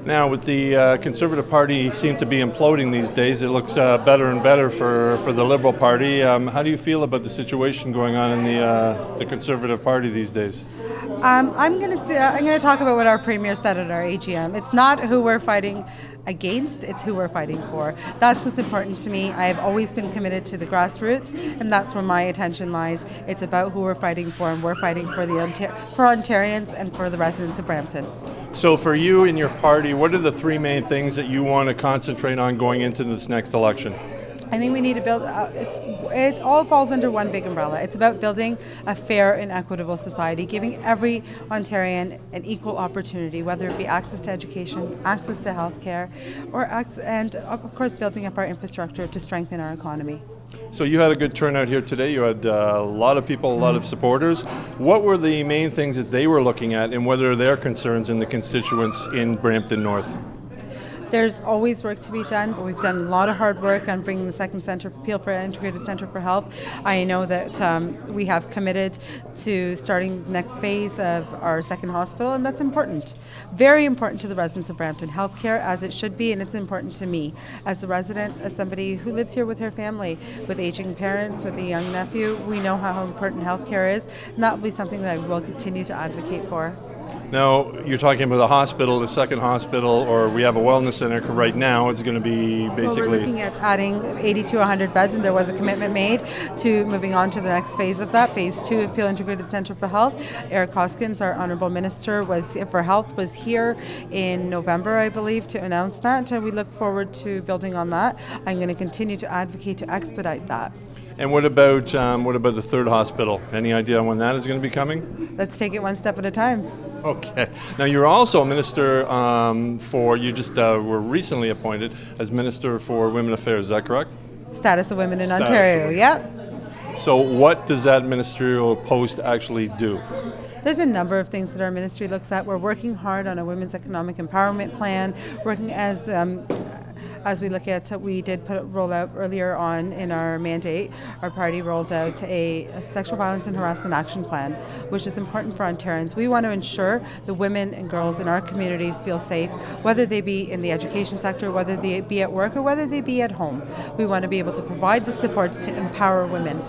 Now, with the Conservative Party seem to be imploding these days, it looks better and better for the Liberal Party. How do you feel about the situation going on in the Conservative Party these days? I'm going to talk about what our Premier said at our AGM. It's not who we're fighting against, it's who we're fighting for. That's what's important to me. I have always been committed to the grassroots, and that's where my attention lies. It's about who we're fighting for, and we're fighting for for Ontarians and for the residents of Brampton. So for you and your party, what are the three main things that you want to concentrate on going into this next election? I think we need to build, it all falls under one big umbrella. It's about building a fair and equitable society, giving every Ontarian an equal opportunity, whether it be access to education, access to healthcare, and of course building up our infrastructure to strengthen our economy. So you had a good turnout here today. You had a lot of people, a lot of supporters. What were the main things that they were looking at, and what are their concerns in the constituents in Brampton North? There's always work to be done, but we've done a lot of hard work on bringing the second centre, Peel for Integrated Centre for Health. I know that we have committed to starting the next phase of our second hospital, and that's important. Very important to the residents of Brampton. Healthcare, as it should be, and it's important to me as a resident, as somebody who lives here with her family, with aging parents, with a young nephew. We know how important healthcare is, and that will be something that I will continue to advocate for. Now, you're talking about a hospital, the second hospital, or we have a wellness center right now. It's going to be basically... Well, we're looking at adding 80 to 100 beds, and there was a commitment made to moving on to the next phase of that, phase 2 of Peel Integrated Centre for Health. Eric Hoskins, our Honourable Minister for Health, was here in November, I believe, to announce that, and we look forward to building on that. I'm going to continue to advocate to expedite that. And what about the third hospital? Any idea on when that is going to be coming? Let's take it one step at a time. Okay. Now, you're also a minister you just were recently appointed as Minister for Women Affairs, is that correct? Status of Women in Ontario, yeah. So what does that ministerial post actually do? There's a number of things that our ministry looks at. We're working hard on a women's economic empowerment plan, working as we look at, we did roll out earlier on in our mandate, our party rolled out a sexual violence and harassment action plan, which is important for Ontarians. We want to ensure the women and girls in our communities feel safe, whether they be in the education sector, whether they be at work, or whether they be at home. We want to be able to provide the supports to empower women.